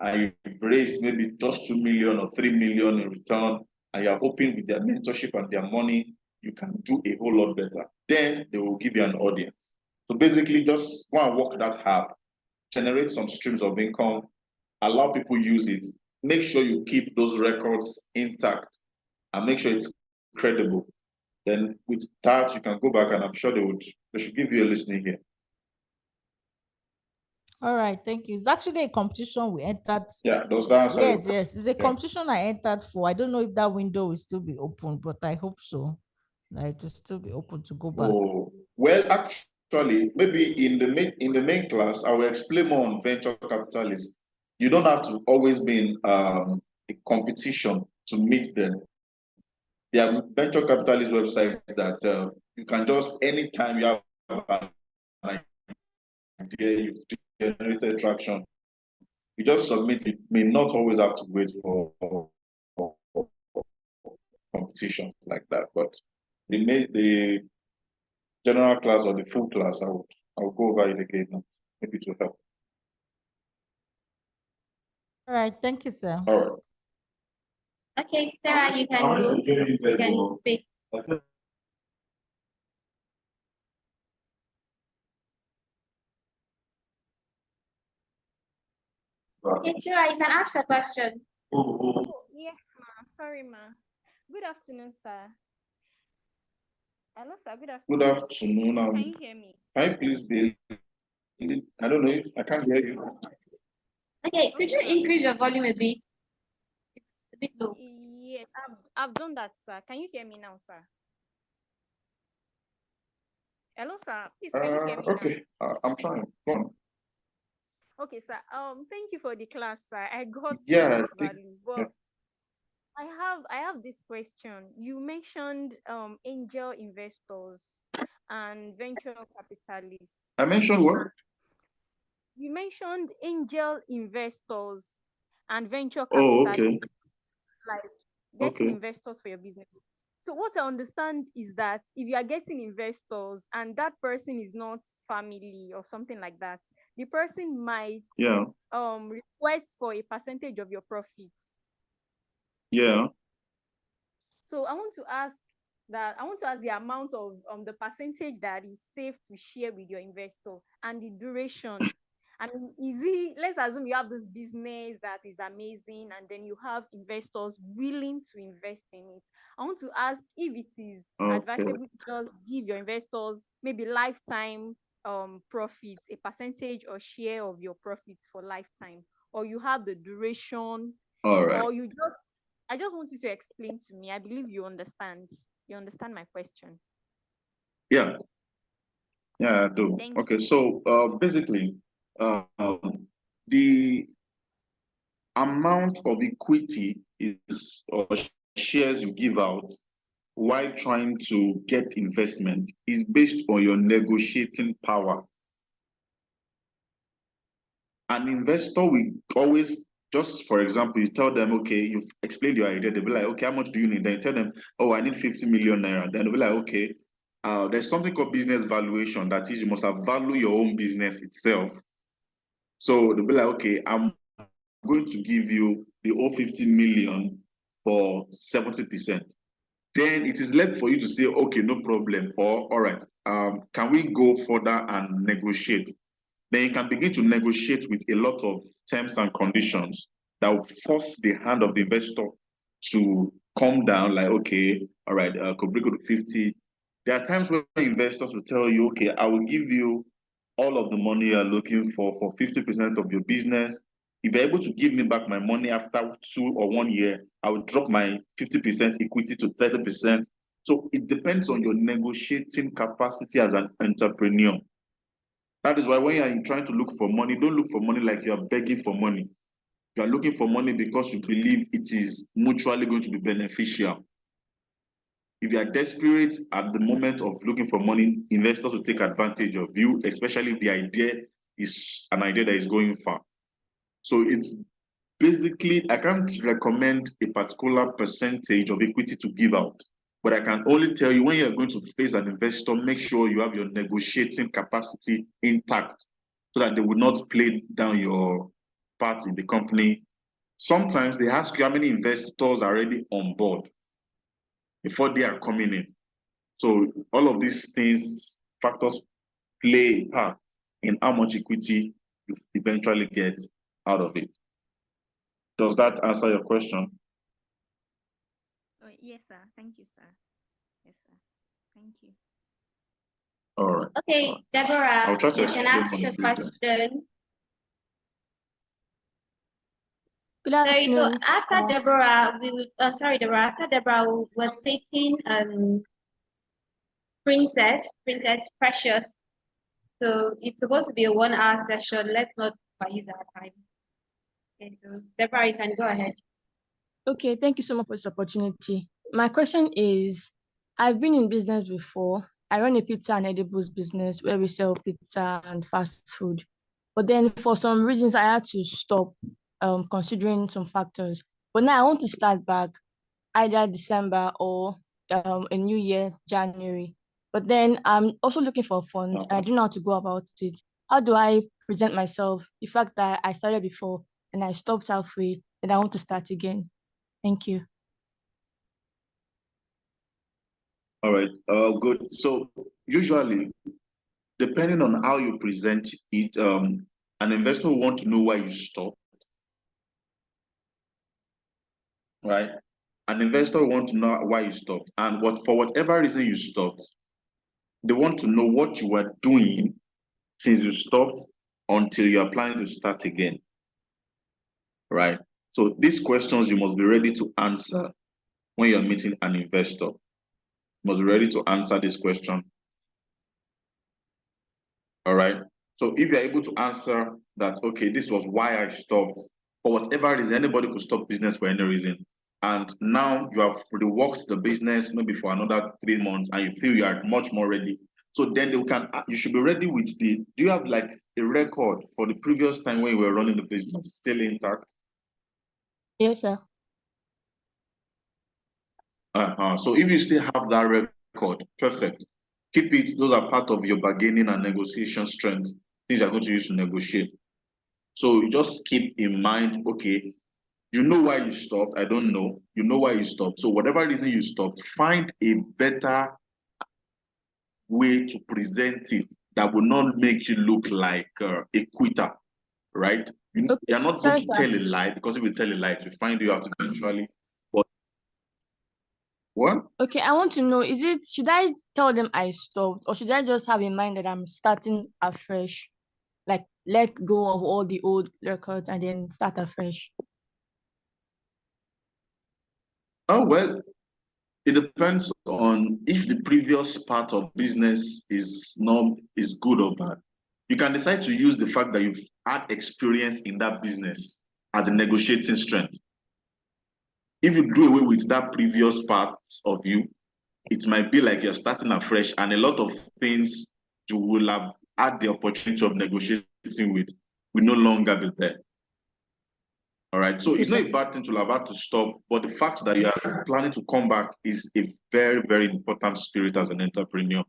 and you've raised maybe just 2 million or 3 million in return, and you're hoping with their mentorship and their money, you can do a whole lot better. Then they will give you an audience. So basically, just go and work that hard, generate some streams of income, allow people use it, make sure you keep those records intact, and make sure it's credible. Then with that, you can go back, and I'm sure they should give you a listening ear. All right, thank you. It's actually a competition we entered. Yeah, does that answer your Yes, question? yes, it's a Yeah. competition I entered for. I don't know if that window will still be open, but I hope so. That it will still be open to go back. Oh, well, actually, maybe in the main class, I will explain more on venture capitalism. You don't have to always be in a competition to meet them. There are venture capitalist websites that you can just anytime you have an idea, you've generated traction, you just submit. You may not always have to wait for competition like that, but the general class or the full class, I will go over it again. Maybe to help. All right, thank you, sir. All right. Okay, Sarah, you can I want go. to get you You guys can more. speak. Okay, Sarah, you can ask a question. Oh, Oh, yes, ma. Sorry, ma. Good afternoon, sir. Hello, sir. Good good afternoon. afternoon. Please, can you hear me? Can you please be, I don't know if I can't hear you. Okay, could you sir. increase your volume a bit? It's a bit low. Yes, I've done that, sir. Can you hear me now, sir? Hello, sir. Please, can you hear me now? Okay, I'm trying. Go on. Okay, sir. Thank you for the class, sir. I got so Yeah, much I think, value. yeah. But I have this question. You mentioned angel investors and venture capitalists. I mentioned what? You mentioned angel investors and venture Oh, okay. capitalists, like getting Okay. investors for your business. So what I understand is that if you are getting investors and that person is not family or something like that, the person might Yeah. request for a percentage of your profits. Yeah. So I want to ask the amount of the percentage that is safe to share with your investor and the duration. I mean, let's assume you have this business that is amazing and then you have investors willing to invest in it. I want to ask if it is Okay. advisable to just give your investors maybe lifetime profits, a percentage or share of your profits for lifetime, or you have the duration, All right. or I just want you to explain to me. I believe you understand. You understand my question. Yeah. Yeah, I do. Thank Okay, you. so basically, the amount of equity is or shares you give out while trying to get investment is based on your negotiating power. An investor will always, just for example, you tell them, okay, you've explained your idea, they'll be like, okay, how much do you need? Then you tell them, oh, I need 50 million naira. Then they'll be like, okay, there's something called business valuation. That is, you must have value your own business itself. So they'll be like, okay, I'm going to give you the whole 50 million for 70%. Then it is left for you to say, okay, no problem, or all right, can we go further and negotiate? Then you can begin to negotiate with a lot of terms and conditions that will force the hand of the investor to come down, like, okay, all right, could we go to 50? There are times where investors will tell you, okay, I will give you all of the money you're looking for 50% of your business. If you're able to give me back my money after 2 or 1 year, I will drop my 50% equity to 30%. So it depends on your negotiating capacity as an entrepreneur. That is why when you're trying to look for money, don't look for money like you are begging for money. You are looking for money because you believe it is mutually going to be beneficial. If you are desperate at the moment of looking for money, investors will take advantage of you, especially if the idea is an idea that is going far. So it's basically, I can't recommend a particular percentage of equity to give out, but I can only tell you when you're going to face an investor, make sure you have your negotiating capacity intact so that they will not play down your part in the company. Sometimes they ask you how many investors are already on board before they are coming in. So all of these things, factors play a part in how much equity you eventually get out of it. Does that answer your question? Oh, yes, sir. Thank you, sir. Yes, sir. Thank you. All right. Okay, Deborah, I'll try to you can explain ask on your the future. question. Good Sorry, so afternoon. after Deborah, we would, sorry, Deborah, after Deborah, we're taking Princess Precious. So it's supposed to be a 1 hour session. Let's not use our time. Okay, so Deborah, you can go ahead. Okay, thank you so much for this opportunity. My question is, I've been in business before. I run a pizza and edibles business where we sell pizza and fast food. But then for some reasons, I had to stop considering some factors. But now I want to start back either December or a new year, January. But then I'm also looking for funds. I don't know how to go about it. How do I present myself? The fact that I started before, and I stopped halfway, then I want to start again. Thank you. All right. Good. So usually, depending on how you present it, an investor will want to know why you stopped, right? An investor will want to know why you stopped, and for whatever reason you stopped, they want to know what you were doing since you stopped until you are planning to start again, right? So these questions you must be ready to answer when you're meeting an investor. You must be ready to answer this question. All right. So if you're able to answer that, okay, this was why I stopped, for whatever reason, anybody could stop business for any reason. And now you have reworked the business maybe for another 3 months and you feel you are much more ready. So then you should be ready with do you have like a record for the previous time when you were running the business still intact? Yes, sir. So if you still have that record, perfect. Keep it. Those are part of your bargaining and negotiation strength, things you're going to use to negotiate. So you just keep in mind, okay, you know why you stopped. I don't know. You know why you stopped. So whatever reason you stopped, find a better way to present it that will not make you look like a quitter, right? You're not going Sorry, to sir. tell a lie, because if you tell a lie, to find you out eventually. But what? Okay, I want to know, should I tell them I stopped, or should I just have in mind that I'm starting afresh? Like, let go of all the old records and then start afresh? Oh, well, it depends on if the previous part of business is good or bad. You can decide to use the fact that you've had experience in that business as a negotiating strength. If you do away with that previous part of you, it might be like you're starting afresh, and a lot of things you will have had the opportunity of negotiating with will no longer be there. All right. So Okay, it's not a bad thing to have had to stop, but the fact that you are planning to come back is a very, very important spirit as an entrepreneur.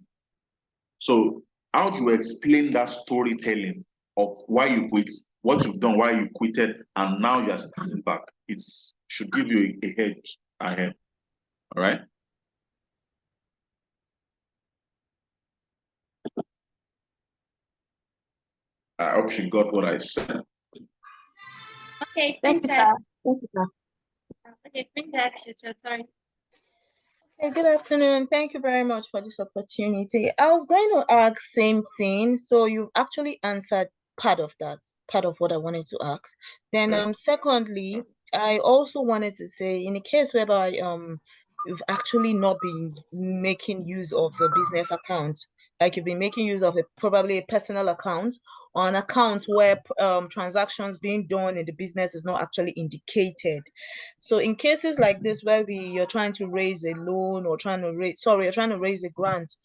So how do you explain that storytelling of why you quit, what you've done, why you quitted, and now you're starting back? It should give you a hedge ahead. All right. I hope you got what I said. Okay, Thank you, Princess. sir. Thank you, sir. Okay, Princess, it's your turn. Hey, good afternoon. Thank you very much for this opportunity. I was going to ask same thing. So you actually answered part of that, part of what I wanted to ask. Then secondly, I also wanted to say, in a case whereby you've actually not been making use of the business account, like you've been making use of probably a personal account or an account where transactions being done in the business is not actually indicated. So in cases like this where you're trying to raise a loan or you're trying to raise a grant,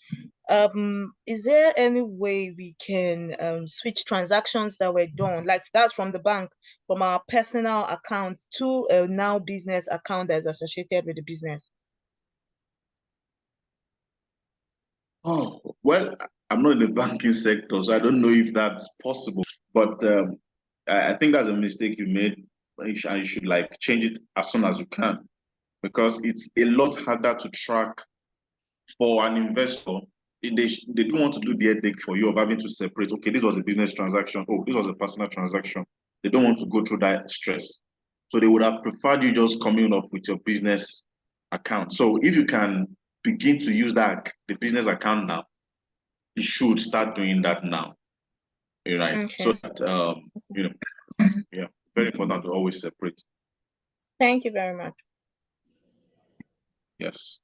is there any way we can switch transactions that were done, like that's from the bank, from our personal account to a now business account that's associated with the business? Oh, well, I'm not in the banking sector, so I don't know if that's possible. But I think that's a mistake you made. You should like change it as soon as you can, because it's a lot harder to track for an investor. They don't want to do the headache for you of having to separate. Okay, this was a business transaction. Oh, this was a personal transaction. They don't want to go through that stress. So they would have preferred you just coming up with your business account. So if you can begin to use the business account now, you should start doing that now. Right. Okay. So that yeah, very important to always separate. Thank you very much. Yes.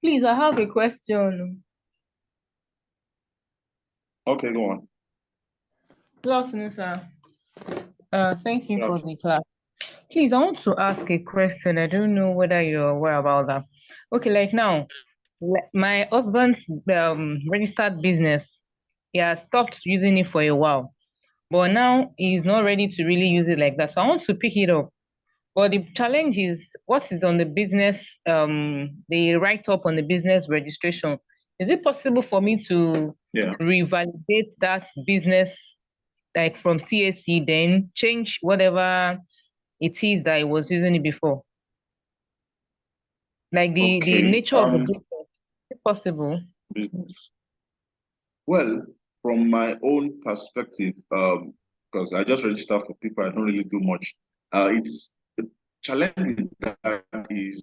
Please, I have a question. Okay, go on. Good afternoon, sir. Thank you Good for afternoon. the class. Please, I want to ask a question. I don't know whether you're aware about that. Okay, like now, my husband's registered business, he has stopped using it for a while, but now he's not ready to really use it like that. So I want to pick it up. But the challenge is what is on the business, the write-up on the business registration is it possible for me to revalidate that business, like from CAC, then change whatever it is that I was using it before? Like the nature of the business. Is it possible? Business. Well, from my own perspective, because I just register for people, I don't really do much. It's the challenge with that is,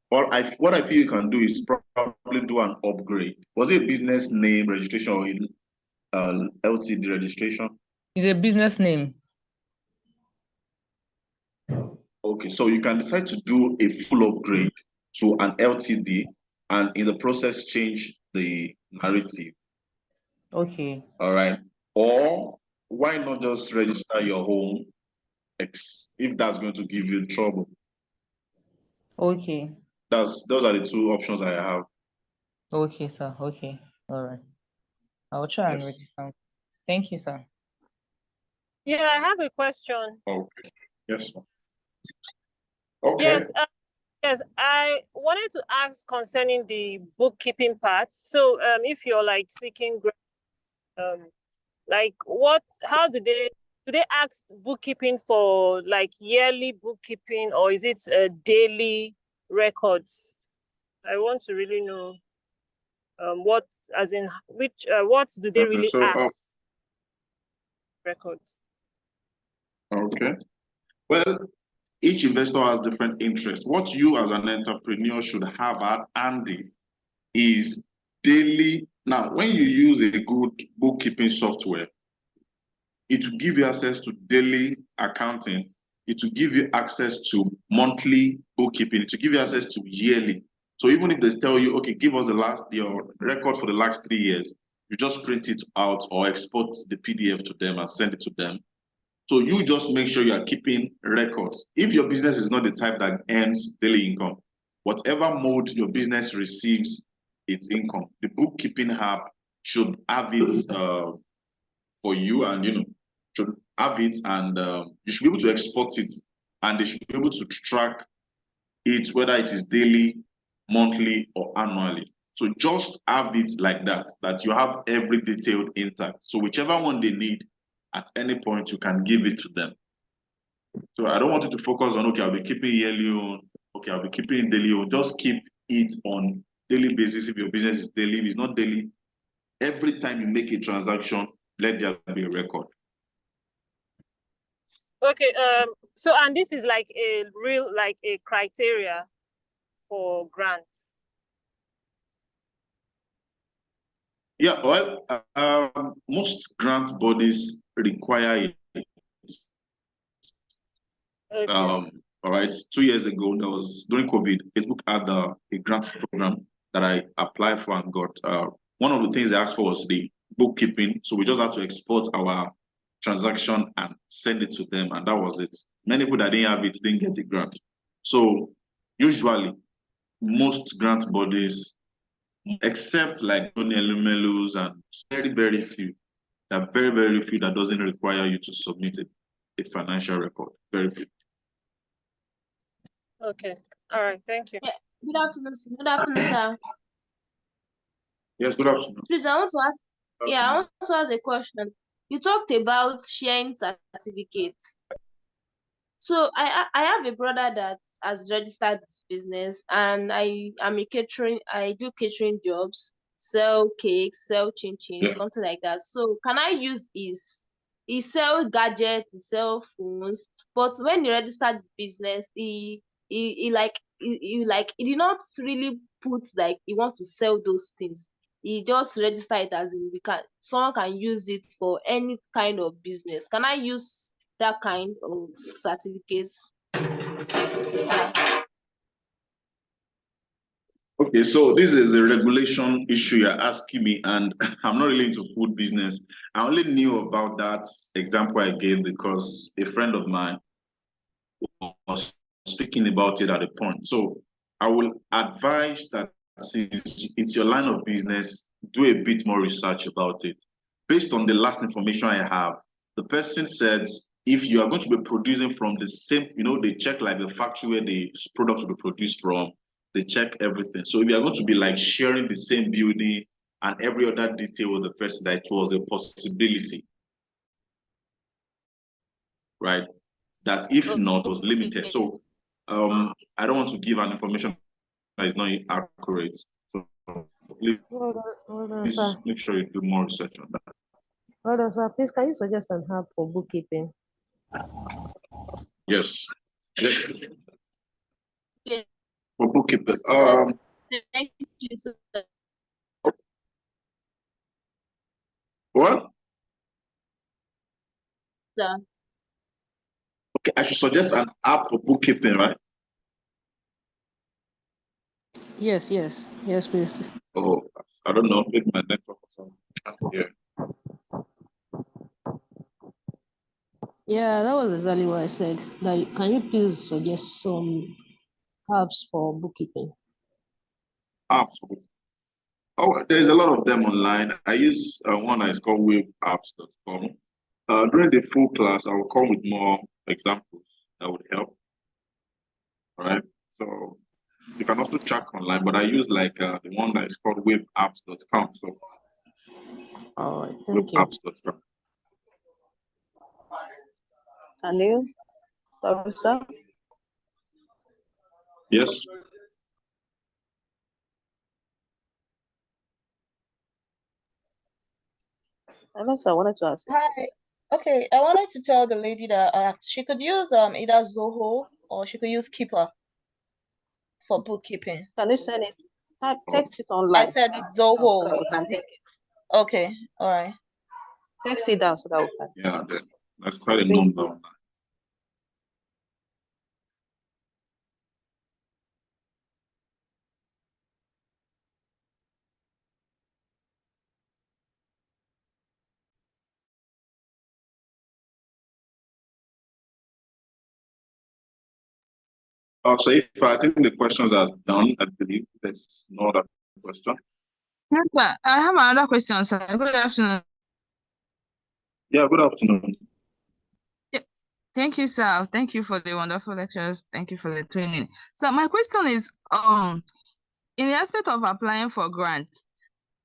what I feel you can do is probably do an upgrade. Was it business name registration or in LTD registration? It's a business name. Okay, so you can decide to do a full upgrade to an LTD and in the process change the narrative. Okay. All right. Or why not just register your home if that's going to give you trouble? Okay. Those are the two options I have. Okay, sir. Okay. All right. I'll try and Yes. register. Thank you, sir. Yeah, I have a question. Okay. Yes. Sir. Okay. Yes, I wanted to ask concerning the bookkeeping part. So, if you're like seeking, like how do they ask bookkeeping for like yearly bookkeeping, or is it daily records? I want to really know what do they really ask records? Okay. Well, each investor has different interests. What you as an entrepreneur should have at handy is daily. Now, when you use a good bookkeeping software, it will give you access to daily accounting. It will give you access to monthly bookkeeping. It will give you access to yearly. So even if they tell you, okay, give us your record for the last 3 years, you just print it out or export the PDF to them and send it to them. So you just make sure you are keeping records. If your business is not the type that earns daily income, whatever mode your business receives its income, the bookkeeping app should have it for you, and should have it, and you should be able to export it, and they should be able to track it, whether it is daily, monthly, or annually. So just have it like that you have every detailed intact. So whichever one they need at any point, you can give it to them. So I don't want you to focus on, okay, I'll be keeping yearly on, okay, I'll be keeping daily on. Just keep it on daily basis. If your business is daily, if it's not daily, every time you make a transaction, let there be a record. Okay, so and this is like a criteria for grants. Yeah, well, most grant bodies require it. Okay. All right, 2 years ago, that was during COVID, Facebook had a grant program that I applied for and got. One of the things they asked for was the bookkeeping. So we just had to export our transaction and send it to them, and that was it. Many people that didn't have it didn't get the grant. So usually, most grant bodies, except like Tony Elumelus and very, very few, there are very, very few that doesn't require you to submit a financial record. Very few. Okay. All right. Thank you. Yeah. Good afternoon, sir. Good afternoon, sir. Yes, good afternoon. Please, I want to ask. Yeah, I want to ask a question. You talked about sharing certificates. So I have a brother that has registered this business, and I do catering jobs, sell cakes, sell chin, something like that. So can I use he sell gadgets, he sell phones, but when he registered the business, he did not really put like he wants to sell those things. He just registered it as in someone can use it for any kind of business. Can I use that kind of certificates? Okay, so this is a regulation issue you're asking me, and I'm not really into food business. I only knew about that example I gave because a friend of mine was speaking about it at a point. So I will advise that since it's your line of business, do a bit more research about it. Based on the last information I have, the person said if you are going to be producing from the same, they check like the factory where the product will be produced from, they check everything. So if you are going to be like sharing the same building and every other detail with the person, that it was a possibility, right? That if not, was limited. So I don't want to give an information that is not accurate. So please Hold on, sir. make sure you do more research on that. Hold on, sir. Please, can you suggest an app for bookkeeping? Yes. Yes. Yeah. For bookkeeping. Thank you, sir. What? Sir. Okay, I should suggest an app for bookkeeping, right? Yes, please. Oh, I don't know. Maybe my network or something. Yeah. Yeah, that was exactly what I said. Like, can you please suggest some apps for bookkeeping? Apps. Oh, there's a lot of them online. I use one that is called waveapps.com. During the full class, I will come with more examples that would help. All right. So you can also check online, but I use like the one that is called waveapps.com. So All right, thank you. waveapps.com. And you, sorry, sir? Yes. Hello, sir. I wanted to ask. Hi. Okay, I wanted to tell the lady that she could use either Zoho or she could use Keeper for bookkeeping. Can you send it? Text it I online. said So Zoho. that we can take it. Okay, all right. Text it down so that we can. Yeah, that's quite a Thank number. So if I think the questions are done, I believe there's no other question. Yes, sir. I have another question, sir. Good afternoon. Yeah, good afternoon. Thank you, sir. Thank you for the wonderful lectures. Thank you for the training. So my question is, in the aspect of applying for grant,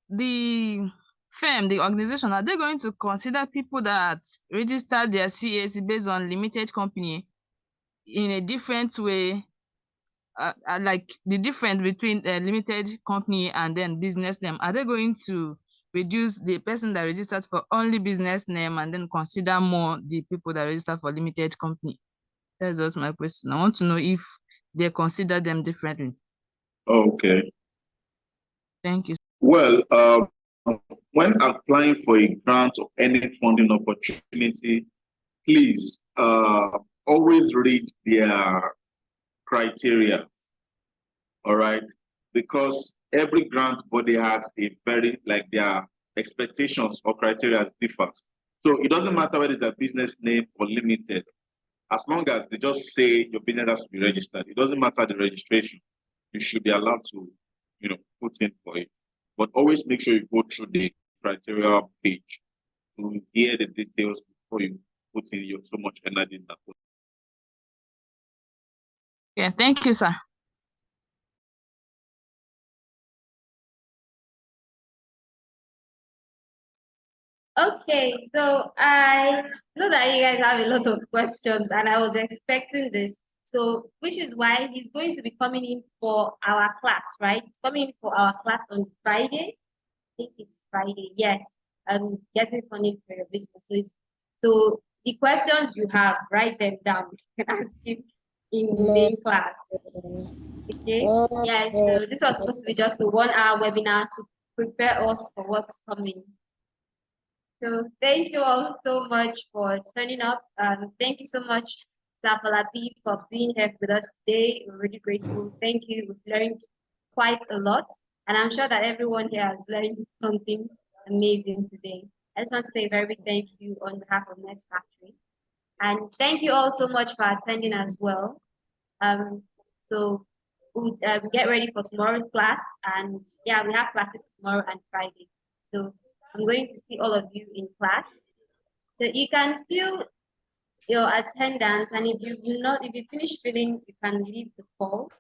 the firm, the organization, are they going to consider people that registered their CAC based on limited company in a different way? Like the difference between a limited company and then business name, are they going to reduce the person that registered for only business name and then consider more the people that registered for limited company? That's just my question. I want to know if they consider them differently. Okay. Thank you. Well, when applying for a grant or any funding opportunity, please always read their criteria. All right, because every grant body has a very like their expectations or criteria differs. So it doesn't matter whether it's a business name or limited, as long as they just say your business has to be registered. It doesn't matter the registration. You should be allowed to, put in for it. But always make sure you go through the criteria page to hear the details before you put in your so much energy in that. Yeah, thank you, sir. Okay, so I know that you guys have a lot of questions and I was expecting this. So, which is why he's going to be coming in for our class, right? He's coming in for our class on Friday. I think it's Friday, yes. Getting funding for your business. So the questions you have, write them down. You can ask him in the main class. Okay. Yeah, so this was supposed to be just a 1 hour webinar to prepare us for what's coming. So thank you all so much for turning up. Thank you so much, Safalabi, for being here with us today. We're really grateful. Thank you. We've learned quite a lot. And I'm sure that everyone here has learned something amazing today. I just want to say a very big thank you on behalf of Next Factory. And thank you all so much for attending as well. So we'll get ready for tomorrow's class. And yeah, we have classes tomorrow and Friday. So I'm going to see all of you in class. So you can fill your attendance, and if you finish filling, you can leave the call.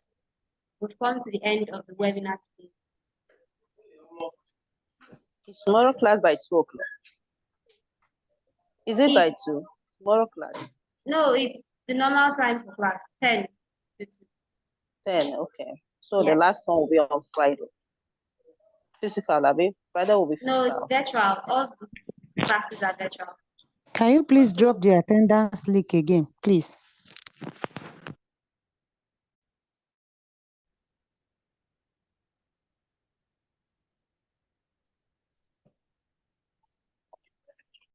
We've come to the end of the webinar today. Is tomorrow class by 2 o'clock? Is it by It's, 2? Tomorrow class? no, it's the normal time for class, 10 to 2. 10, okay. So the Yes. last one will be on Friday. Physical, Abi? Friday will be physical. No, it's virtual. All the classes are virtual. Can you please drop the attendance link again, please?